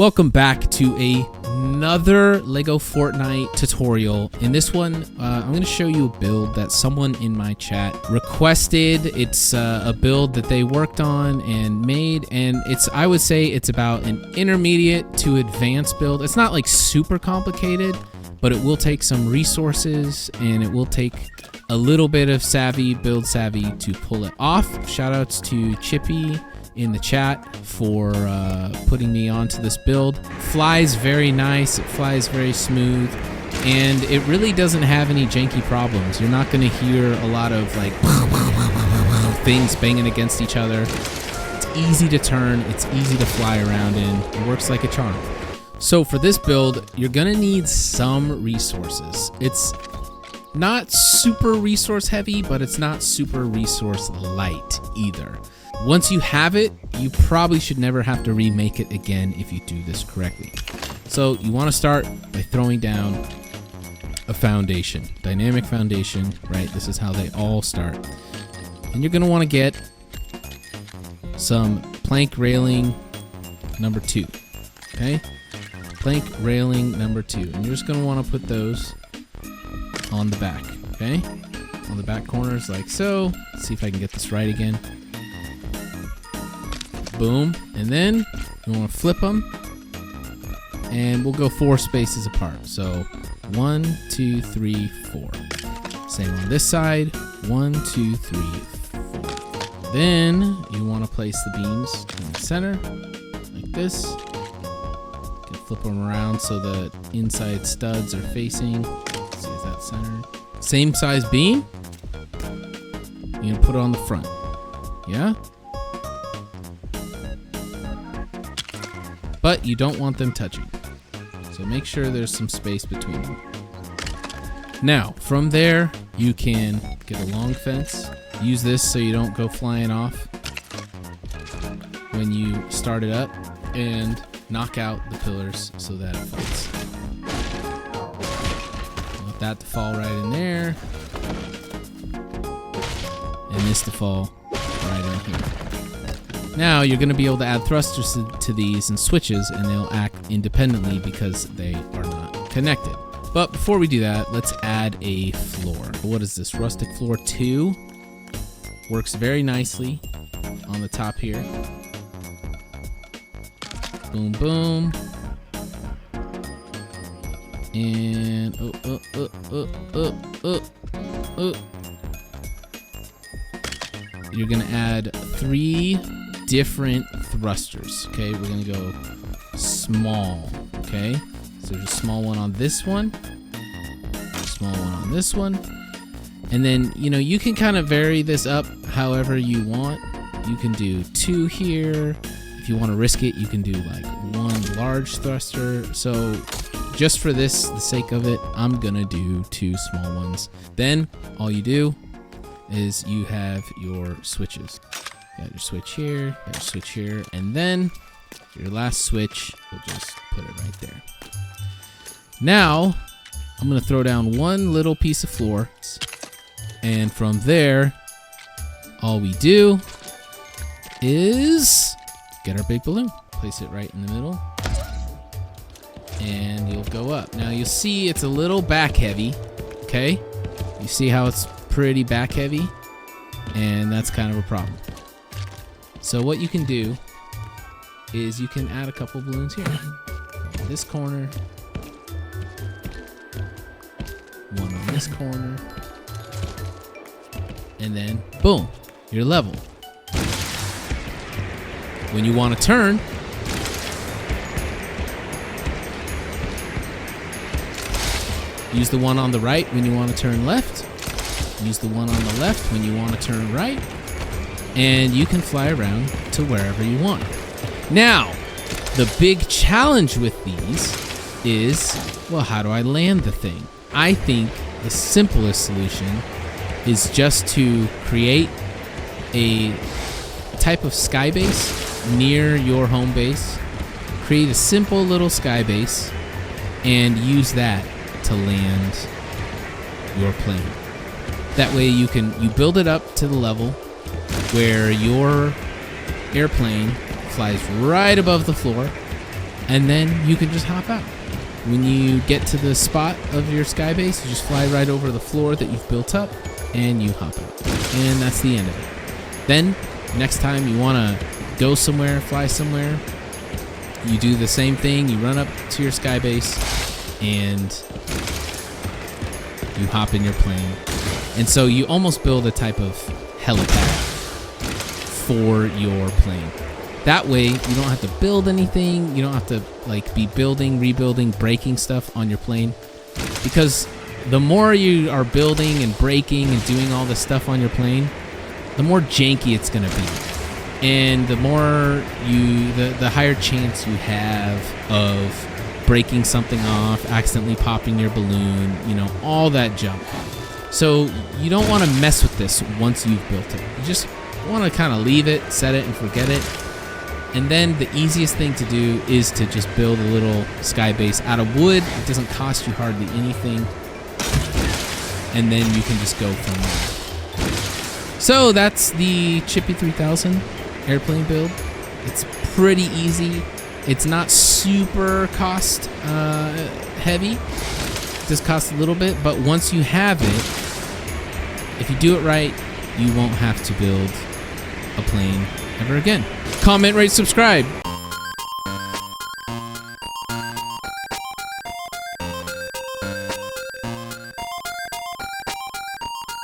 Welcome back to another Lego Fortnite tutorial. In this one, I'm going to show you a build that someone in my chat requested. It's a build that they worked on and made, and I would say it's about an intermediate to advanced build. It's not like super complicated, but it will take some resources and it will take a little bit of build savvy to pull it off. Shoutouts to Chippy in the chat for putting me onto this build. Flies very nice, it flies very smooth, and it really doesn't have any janky problems. You're not going to hear a lot of like things banging against each other. It's easy to turn, it's easy to fly around in, it works like a charm. So for this build, you're going to need some resources. It's not super resource heavy, but it's not super resource light either. Once you have it, you probably should never have to remake it again if you do this correctly. So you want to start by throwing down a foundation, dynamic foundation, right? This is how they all start. And you're going to want to get some plank railing number 2, okay? Plank railing number 2. And you're just going to want to put those on the back, okay? On the back corners like so. Let's see if I can get this right again. Boom. And then you want to flip them, and we'll go 4 spaces apart. So 1, 2, 3, 4. Same on this side. 1, 2, 3, 4. Then you want to place the beams in the center like this. You can flip them around so the inside studs are facing. Let's see, is that centered? Same size beam. You're gonna put it on the front. Yeah? But you don't want them touching. So make sure there's some space between them. Now, from there, you can get a long fence. Use this so you don't go flying off when you start it up, and knock out the pillars so that it fights. Want that to fall right in there. And this to fall right in here. Now you're going to be able to add thrusters to these and switches, and they'll act independently because they are not connected. But before we do that, let's add a floor. What is this? Rustic floor 2. Works very nicely on the top here. Boom, boom. And you're going to add 3 different thrusters. Okay, we're gonna go small. Okay, so there's a small one on this one, small one on this one, and then you can kind of vary this up however you want. You can do 2 here. If you want to risk it, you can do like 1 large thruster. So just for the sake of it, I'm gonna do 2 small ones. Then all you do is you have your switches. Got your switch here, got your switch here, and then your last switch, we'll just put it right there. Now, I'm going to throw down 1 little piece of floor, and from there, all we do is get our big balloon, place it right in the middle, and you'll go up. Now, you'll see it's a little back heavy, okay? You see how it's pretty back heavy, and that's kind of a problem. So what you can do is you can add a couple balloons here. This corner. 1 on this corner. And then, boom, you're level. When you want to turn, use the one on the right when you want to turn left. Use the one on the left when you want to turn right. And you can fly around to wherever you want. Now, the big challenge with these is, well, how do I land the thing? I think the simplest solution is just to create a type of sky base near your home base. Create a simple little sky base and use that to land your plane. That way you build it up to the level where your airplane flies right above the floor, and then you can just hop out. When you get to the spot of your sky base, you just fly right over the floor that you've built up, and you hop out. And that's the end of it. Then, next time you want to go somewhere, fly somewhere, you do the same thing. You run up to your sky base, and you hop in your plane. And so you almost build a type of helipad for your plane. That way, you don't have to build anything. You don't have to like be building, rebuilding, breaking stuff on your plane. Because the more you are building and breaking and doing all this stuff on your plane, the more janky it's gonna be. And the more the higher chance you have of breaking something off, accidentally popping your balloon, you know, all that junk. So you don't want to mess with this once you've built it. You just want to kind of leave it, set it, and forget it. And then the easiest thing to do is to just build a little sky base out of wood. It doesn't cost you hardly anything. And then you can just go from there. So that's the Chippy 3000 airplane build. It's pretty easy. It's not super cost heavy. It does cost a little bit, but once you have it, if you do it right, you won't have to build a plane ever again. Comment, rate, subscribe.